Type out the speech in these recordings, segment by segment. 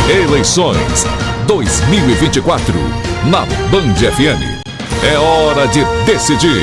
Eleições 2024 na Band FM. É hora de decidir.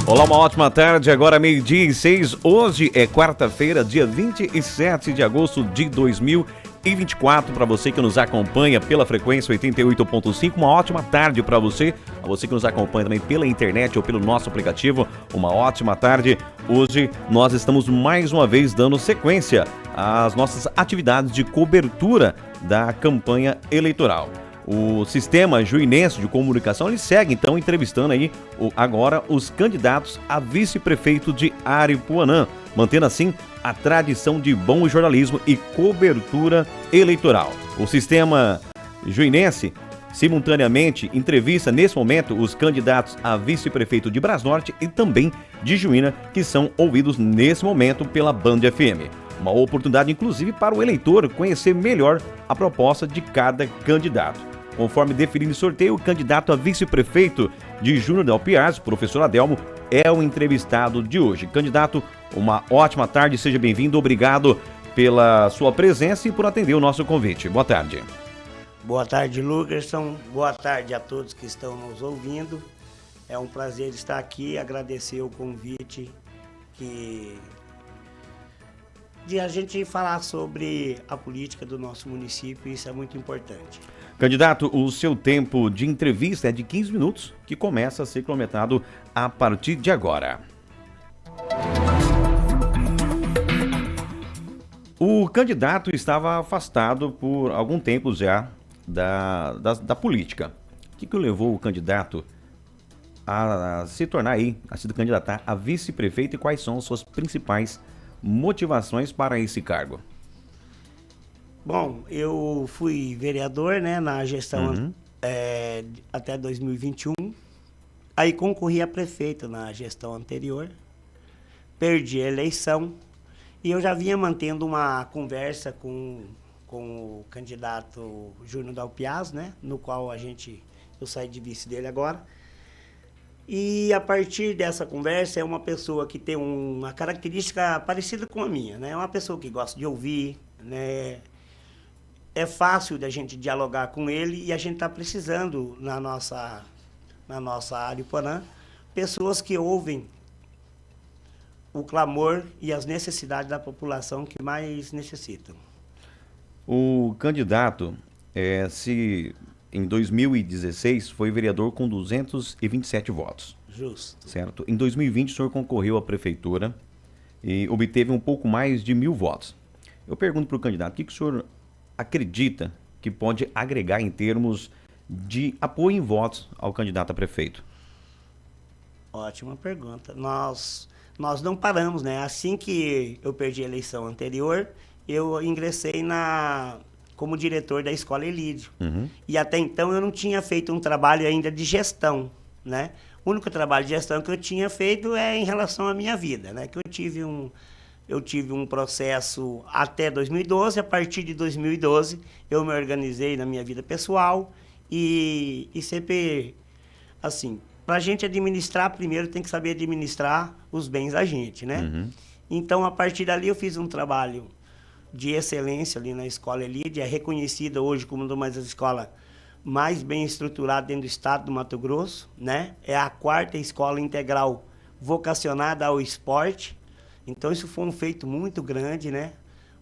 Olá, uma ótima tarde. Agora 12:06. Hoje é quarta-feira, dia 27 de agosto de 2024. Para você que nos acompanha pela frequência 88.5, uma ótima tarde para você. A você que nos acompanha também pela internet ou pelo nosso aplicativo, uma ótima tarde. Hoje nós estamos mais uma vez dando sequência às nossas atividades de cobertura da campanha eleitoral. O Sistema Juinense de Comunicação, ele segue então entrevistando aí agora os candidatos a vice-prefeito de Aripuanã, mantendo assim a tradição de bom jornalismo e cobertura eleitoral. O Sistema Juinense simultaneamente entrevista nesse momento os candidatos a vice-prefeito de Brasnorte e também de Juína, que são ouvidos nesse momento pela Band FM. Uma oportunidade inclusive para o eleitor conhecer melhor a proposta de cada candidato. Conforme definido em sorteio, o candidato a vice-prefeito de Júnior del Piaz, professor Adelmo, é o entrevistado de hoje. Candidato, uma ótima tarde, seja bem-vindo, obrigado pela sua presença e por atender o nosso convite. Boa tarde. Boa tarde, Lugerson. Boa tarde a todos que estão nos ouvindo. É um prazer estar aqui, agradecer o convite de a gente falar sobre a política do nosso município, isso é muito importante. Candidato, o seu tempo de entrevista é de 15 minutos, que começa a ser cronometrado a partir de agora. O candidato estava afastado por algum tempo já da política. O que levou o candidato a se tornar aí, a se candidatar a vice-prefeito e quais são as suas principais motivações para esse cargo? Bom, eu fui vereador, né, na gestão até 2021, aí concorri a prefeito na gestão anterior, perdi a eleição e eu já vinha mantendo uma conversa com o candidato Júnior del Piaz, né, no qual eu saí de vice dele agora. E a partir dessa conversa é uma pessoa que tem uma característica parecida com a minha, né? É uma pessoa que gosta de ouvir, né? É fácil da gente dialogar com ele e a gente está precisando na nossa Aripuanã pessoas que ouvem o clamor e as necessidades da população que mais necessitam. O candidato, se em 2016 foi vereador com 227 votos. Justo. Certo? Em 2020 o senhor concorreu à prefeitura e obteve um pouco mais de 1.000 votos. Eu pergunto para o candidato, o que o senhor acredita que pode agregar em termos de apoio em votos ao candidato a prefeito? Ótima pergunta. Nós não paramos, né? Assim que eu perdi a eleição anterior, eu ingressei como diretor da Escola Elídio. Uhum. E até então eu não tinha feito um trabalho ainda de gestão, né? O único trabalho de gestão que eu tinha feito é em relação à minha vida, né? Que eu tive um processo até 2012, a partir de 2012 eu me organizei na minha vida pessoal e sempre, assim, para a gente administrar, primeiro tem que saber administrar os bens da gente, né? Uhum. Então, a partir dali eu fiz um trabalho de excelência ali na Escola Elídio, é reconhecida hoje como uma das escolas mais bem estruturadas dentro do estado do Mato Grosso, né? É a 4ª escola integral vocacionada ao esporte. Então, isso foi um feito muito grande, né?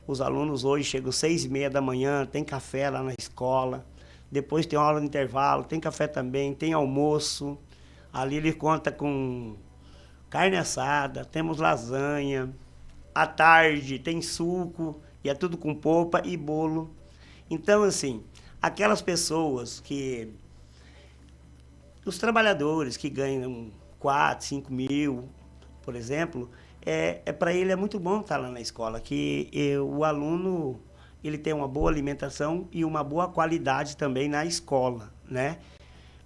Os alunos hoje chegam às 6:30 da manhã, tem café lá na escola, depois tem aula de intervalo, tem café também, tem almoço. Ali ele conta com carne assada, temos lasanha, à tarde tem suco, e é tudo com polpa e bolo. Então, assim, aquelas pessoas os trabalhadores que ganham 4, 5 mil, por exemplo, para ele é muito bom estar lá na escola, que o aluno ele tem uma boa alimentação e uma boa qualidade também na escola, né?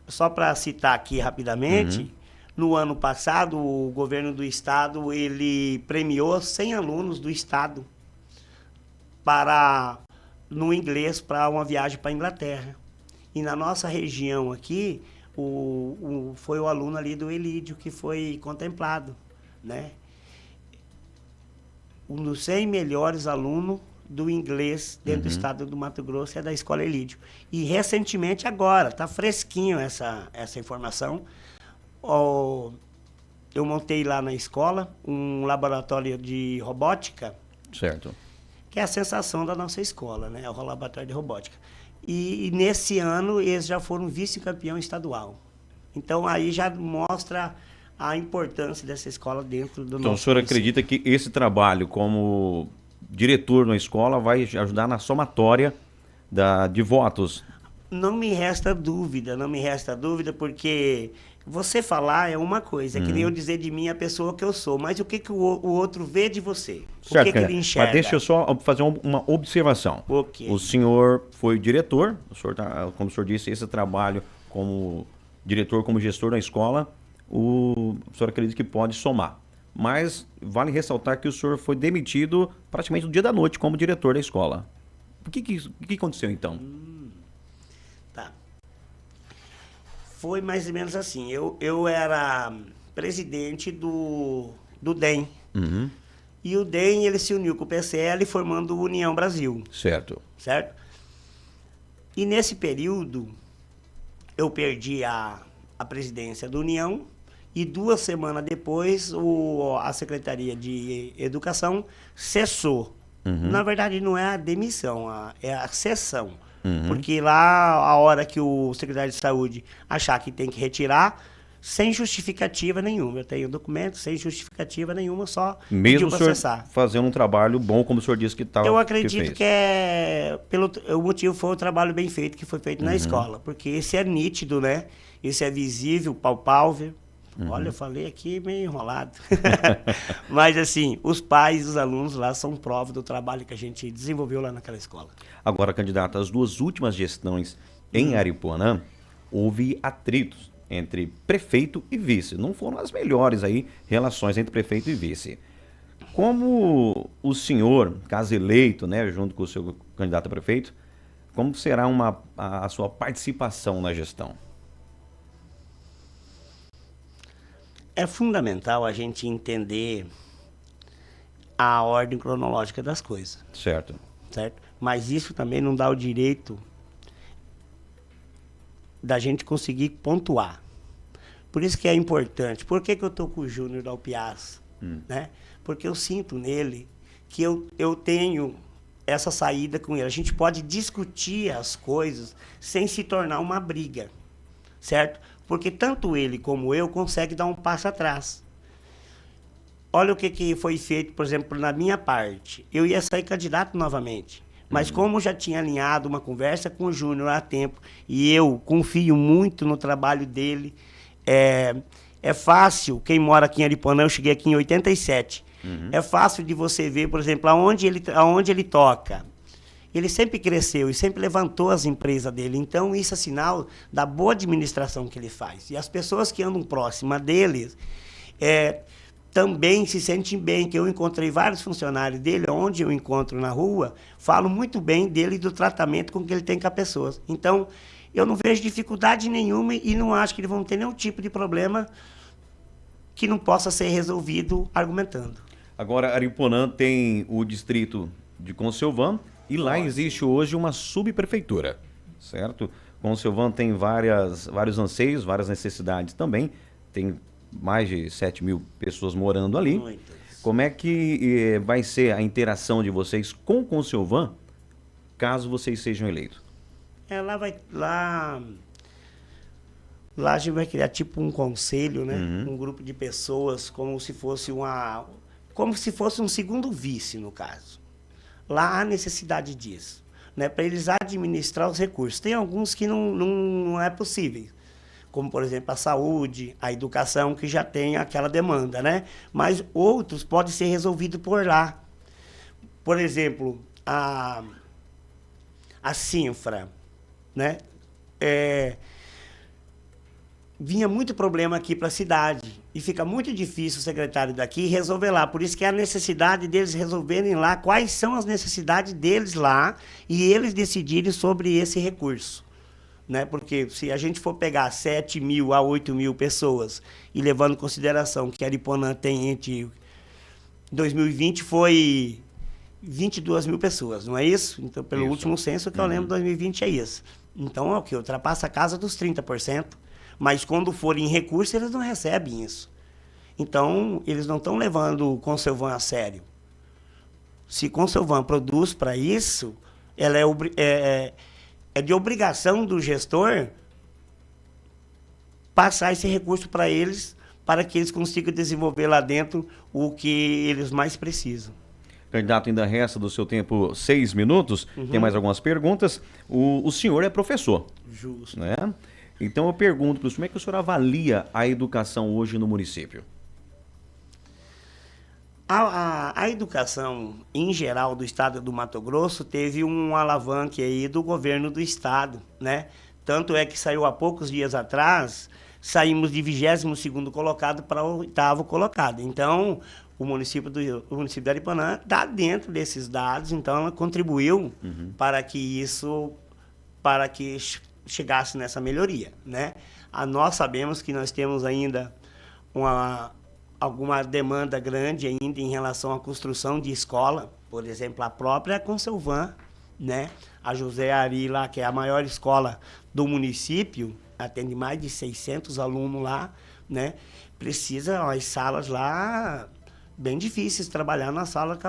Só para citar aqui rapidamente, no ano passado, o governo do estado ele premiou 100 alunos do estado no inglês para uma viagem para a Inglaterra. E na nossa região aqui, foi o aluno ali do Elídio que foi contemplado, né? Um dos 100 melhores alunos do inglês dentro do estado do Mato Grosso é da Escola Elídio. E recentemente agora, está fresquinho essa informação. Eu montei lá na escola um laboratório de robótica, Certo. que é a sensação da nossa escola, né? O laboratório de robótica. E nesse ano eles já foram vice-campeão estadual. Então aí já mostra a importância dessa escola dentro do Então, o nosso senhor município. acredita que esse trabalho como diretor na escola vai ajudar na somatória de votos? Não me resta dúvida, porque você falar é uma coisa, é que nem eu dizer de mim a pessoa que eu sou, mas o que, que o outro vê de você? Certo, o que, que ele candidato. enxerga? Mas deixa eu só fazer uma observação. Ok. O senhor foi diretor, o senhor como o senhor disse, esse trabalho como diretor, como gestor da escola, o senhor acredita que pode somar. Mas vale ressaltar que o senhor foi demitido praticamente no dia da noite como diretor da escola. O que aconteceu então? Tá. Foi mais ou menos assim. Eu era presidente do DEM. Uhum. E o DEM ele se uniu com o PCL formando o União Brasil, Certo. certo? E nesse período eu perdi a presidência da União e 2 semanas depois a Secretaria de Educação cessou. Na verdade não é a demissão, é a cessão. Porque lá a hora que o secretário de Saúde achar que tem que retirar, sem justificativa nenhuma. Eu tenho documento sem justificativa nenhuma, só Mesmo pediu o para senhor cessar. fazendo um trabalho bom, como o senhor disse que estava. Eu acredito que o motivo foi o trabalho bem feito que foi feito na escola, porque esse é nítido, né? Esse é visível, palpável. Olha, eu falei aqui meio enrolado. Mas assim, os pais e os alunos lá são prova do trabalho que a gente desenvolveu lá naquela escola. Agora, candidato, as 2 últimas gestões em Aripuanã, houve atritos entre prefeito e vice. Não foram as melhores aí relações entre prefeito e vice. Como o senhor, caso eleito, né, junto com o seu candidato a prefeito, como será a sua participação na gestão? É fundamental a gente entender a ordem cronológica das coisas, Certo. certo? Mas isso também não dá o direito da gente conseguir pontuar. Por isso que é importante. Por que eu estou com o Júnior da UPIAS? Né? Porque eu sinto nele que eu tenho essa saída com ele. A gente pode discutir as coisas sem se tornar uma briga, certo? Porque tanto ele como eu conseguem dar um passo atrás. Olha o que foi feito, por exemplo, na minha parte. Eu ia sair candidato novamente. Mas como já tinha alinhado uma conversa com o Júnior há tempo, e eu confio muito no trabalho dele, é fácil, quem mora aqui em Aripuanã, eu cheguei aqui em 87, é fácil de você ver, por exemplo, aonde ele toca. Ele sempre cresceu e sempre levantou as empresas dele. Então, isso é sinal da boa administração que ele faz. E as pessoas que andam próximas dele também se sentem bem, que eu encontrei vários funcionários dele, onde eu encontro na rua, falam muito bem dele e do tratamento com que ele tem com as pessoas. Então, eu não vejo dificuldade nenhuma e não acho que eles vão ter nenhum tipo de problema que não possa ser resolvido argumentando. Agora, Aripuanã tem o distrito de Conselvã e lá existe hoje uma subprefeitura, certo? Conselvã tem vários anseios, várias necessidades também, tem mais de 7 mil pessoas morando ali. Muitas. Como é que vai ser a interação de vocês com Conselvã, caso vocês sejam eleitos? Lá a gente vai criar tipo um conselho, né? Um grupo de pessoas, como se fosse um segundo vice, no caso. Lá há necessidade disso, né? Para eles administrar os recursos. Tem alguns que não é possível, como, por exemplo, a saúde, a educação, que já tem aquela demanda, né? Mas outros podem ser resolvidos por lá. Por exemplo, a Sinfra, né? Vinha muito problema aqui para a cidade e fica muito difícil o secretário daqui resolver lá. Por isso que há a necessidade deles resolverem lá quais são as necessidades deles lá e eles decidirem sobre esse recurso, né? Porque se a gente for pegar 7 mil a 8 mil pessoas e levando em consideração que Aripuanã tem entre 2020 foi 22 mil pessoas, não é isso? Então, pelo Isso. último censo que eu lembro, 2020 é isso. Então, é o que? Ultrapassa a casa dos 30%. Mas quando for em recurso, eles não recebem isso. Então, eles não estão levando o Conselvan a sério. Se Conselvan produz para isso, ela é de obrigação do gestor passar esse recurso para eles, para que eles consigam desenvolver lá dentro o que eles mais precisam. Candidato, ainda resta do seu tempo 6 minutos. Tem mais algumas perguntas. O senhor é professor, Justo. né? Então eu pergunto para o senhor, como é que o senhor avalia a educação hoje no município? A educação, em geral, do estado do Mato Grosso teve um alavanque aí do governo do estado, né? Tanto é que saiu há poucos dias atrás, saímos de 22º colocado para o 8º colocado. Então, o município de Aripuanã está dentro desses dados, então ela contribuiu para que chegasse nessa melhoria, né? Nós sabemos que nós temos ainda alguma demanda grande ainda em relação à construção de escola, por exemplo, a própria Conselvan, né? A José Ari lá, que é a maior escola do município, atende mais de 600 alunos lá, né? Precisa, as salas lá, bem difíceis trabalhar na sala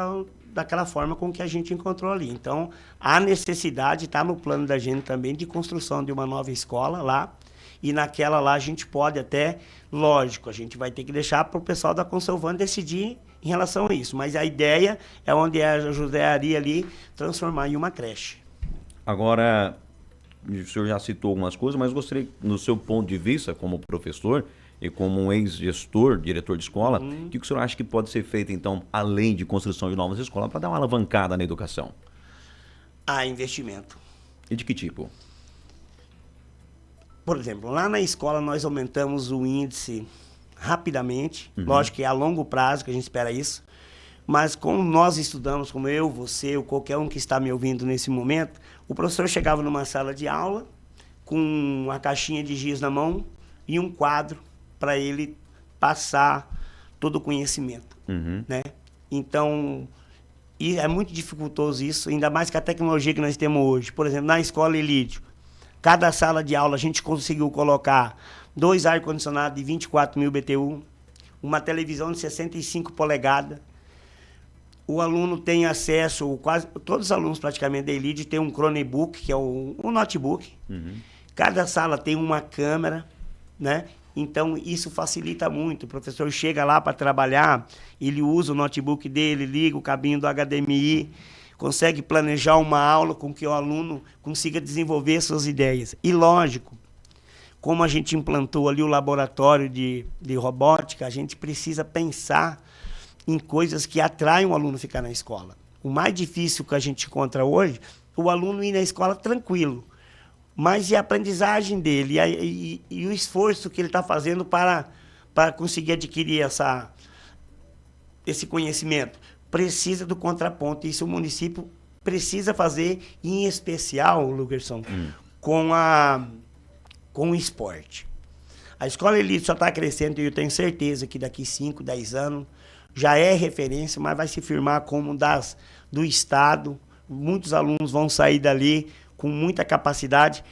daquela forma com que a gente encontrou ali. Então, a necessidade está no plano da gente também de construção de uma nova escola lá, e naquela lá a gente pode até, lógico, a gente vai ter que deixar para o pessoal da Conselvan decidir em relação a isso, mas a ideia é onde é a José Ari ali, transformar em uma creche. Agora, o senhor já citou algumas coisas, mas gostaria, no seu ponto de vista, como professor e como um ex-gestor, diretor de escola, o que o senhor acha que pode ser feito, então, além de construção de novas escolas, para dar uma alavancada na educação? Investimento. E de que tipo? Por exemplo, lá na escola nós aumentamos o índice rapidamente, lógico que é a longo prazo que a gente espera isso, mas como nós estudamos, como eu, você, ou qualquer um que está me ouvindo nesse momento, o professor chegava numa sala de aula com a caixinha de giz na mão e um quadro para ele passar todo o conhecimento, né? Então, e é muito dificultoso isso, ainda mais com a tecnologia que nós temos hoje. Por exemplo, na escola Elídio, cada sala de aula a gente conseguiu colocar 2 ar-condicionados de 24 mil BTU, uma televisão de 65 polegadas. O aluno tem acesso, quase todos os alunos praticamente da Elite têm um Chromebook, que é um notebook. Cada sala tem uma câmera, né? Então, isso facilita muito. O professor chega lá para trabalhar, ele usa o notebook dele, liga o cabinho do HDMI, consegue planejar uma aula com que o aluno consiga desenvolver suas ideias. E, lógico, como a gente implantou ali o laboratório de robótica, a gente precisa pensar em coisas que atraem o aluno a ficar na escola. O mais difícil que a gente encontra hoje, o aluno ir na escola tranquilo, mas e a aprendizagem dele, e o esforço que ele está fazendo para conseguir adquirir esse conhecimento. Precisa do contraponto, isso o município precisa fazer, em especial, Lugerson, com o esporte. A Escola Elite só está crescendo e eu tenho certeza que daqui 5, 10 anos já é referência, mas vai se firmar como do Estado. Muitos alunos vão sair dali com muita capacidade,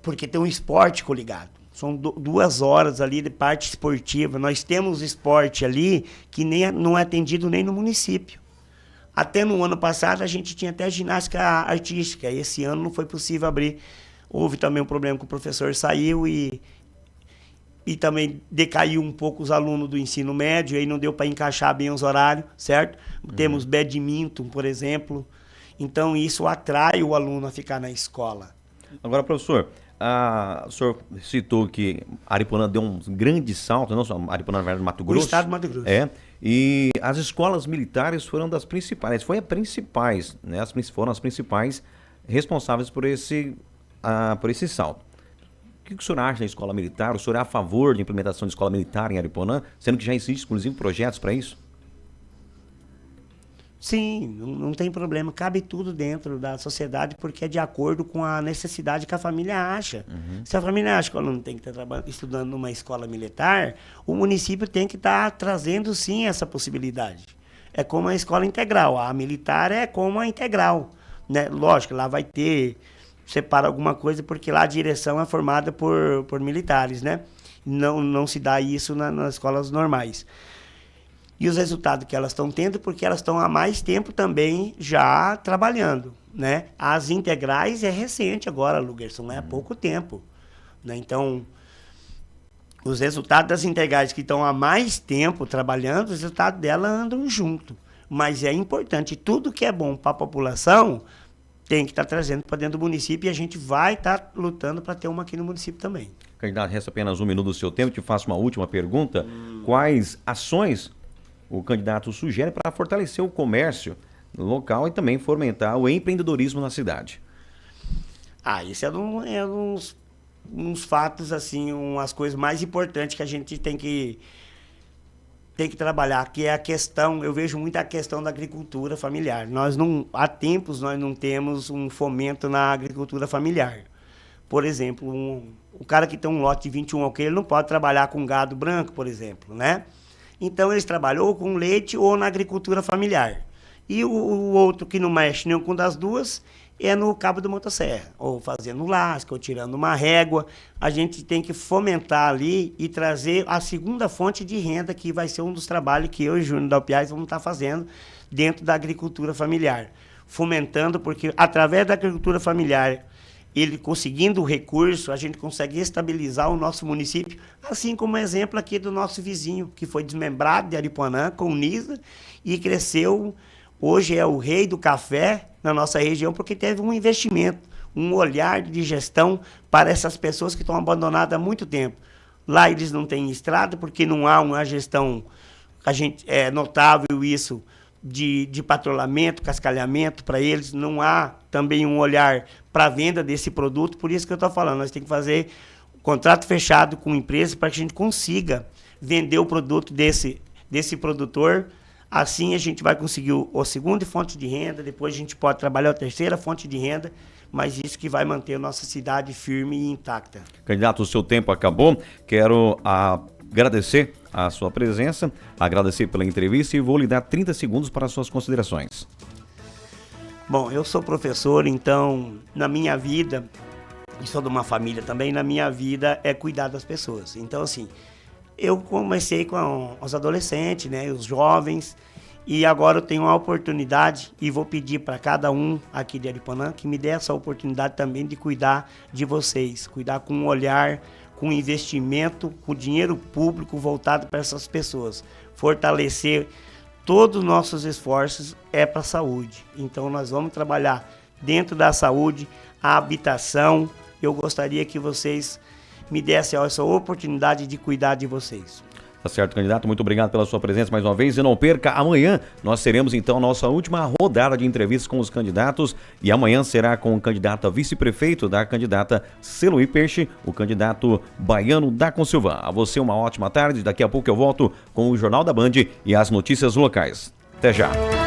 porque tem um esporte coligado. São 2 horas ali de parte esportiva. Nós temos esporte ali que não é atendido nem no município. Até no ano passado a gente tinha até ginástica artística. Esse ano não foi possível abrir. Houve também um problema que o professor saiu e também decaiu um pouco os alunos do ensino médio, aí não deu para encaixar bem os horários, certo? Temos badminton, por exemplo. Então, isso atrai o aluno a ficar na escola. Agora, professor, o senhor citou que Aripuanã deu um grande salto, não só Aripuanã, na verdade, Mato Grosso. O estado do Mato Grosso. E as escolas militares foram das principais, né? Foram as principais responsáveis por esse salto. O que o senhor acha da escola militar? O senhor é a favor de implementação de escola militar em Aripuanã, sendo que já existem, inclusive, projetos para isso? Sim, não tem problema. Cabe tudo dentro da sociedade porque é de acordo com a necessidade que a família acha. Se a família acha que o aluno tem que estar estudando numa escola militar, o município tem que estar trazendo, sim, essa possibilidade. é como a escola integral. A militar é como a integral, né? Lógico, lá vai ter, separa alguma coisa, porque lá a direção é formada por militares, né? Não se dá isso nas escolas normais. E os resultados que elas estão tendo, porque elas estão há mais tempo também já trabalhando, né? As integrais é recente agora, Lugerson, é há pouco tempo, né? Então, os resultados das integrais que estão há mais tempo trabalhando, os resultados delas andam junto. Mas é importante, tudo que é bom para a população tem que estar trazendo para dentro do município, e a gente vai estar lutando para ter uma aqui no município também. Candidato, resta apenas 1 minuto do seu tempo, te faço uma última pergunta. Quais ações o candidato sugere para fortalecer o comércio local e também fomentar o empreendedorismo na cidade? Esse é uns fatos, assim, umas coisas mais importantes que a gente tem que trabalhar, que é a questão, eu vejo muito a questão da agricultura familiar. Há tempos nós não temos um fomento na agricultura familiar. Por exemplo, o cara que tem um lote de 21 alqueires, ele não pode trabalhar com gado branco, por exemplo, né? Então, eles trabalham ou com leite ou na agricultura familiar. E o outro que não mexe nenhum com das duas é no cabo da motosserra, ou fazendo lasca, ou tirando uma régua. A gente tem que fomentar ali e trazer a segunda fonte de renda, que vai ser um dos trabalhos que eu e o Júnior da UPIAS vamos estar fazendo dentro da agricultura familiar. Fomentando, porque através da agricultura familiar, ele conseguindo o recurso, a gente consegue estabilizar o nosso município, assim como o exemplo aqui do nosso vizinho, que foi desmembrado de Aripuanã, com o NISA, e cresceu, hoje é o rei do café na nossa região, porque teve um investimento, um olhar de gestão para essas pessoas que estão abandonadas há muito tempo. Lá eles não têm estrada, porque não há uma gestão, é notável isso, de patrulhamento, cascalhamento para eles, não há também um olhar para a venda desse produto, por isso que eu estou falando, nós temos que fazer um contrato fechado com empresa para que a gente consiga vender o produto desse produtor, assim a gente vai conseguir a segunda fonte de renda, depois a gente pode trabalhar a terceira fonte de renda, mas isso que vai manter a nossa cidade firme e intacta. Candidato, o seu tempo acabou, quero agradecer a sua presença, agradecer pela entrevista e vou lhe dar 30 segundos para as suas considerações. Bom, eu sou professor, então, na minha vida, e sou de uma família também, na minha vida é cuidar das pessoas. Então, assim, eu comecei com os adolescentes, né, os jovens, e agora eu tenho uma oportunidade e vou pedir para cada um aqui de Aripuanã que me dê essa oportunidade também de cuidar de vocês, cuidar com um olhar, com investimento, com dinheiro público voltado para essas pessoas. Fortalecer todos os nossos esforços é para a saúde. Então nós vamos trabalhar dentro da saúde, a habitação. Eu gostaria que vocês me dessem essa oportunidade de cuidar de vocês. Tá certo, candidato, muito obrigado pela sua presença mais uma vez e não perca, amanhã nós teremos então a nossa última rodada de entrevistas com os candidatos e amanhã será com o candidato a vice-prefeito da candidata Celuí Peixe, o candidato baiano da Consilvan. A você uma ótima tarde, daqui a pouco eu volto com o Jornal da Band e as notícias locais. Até já!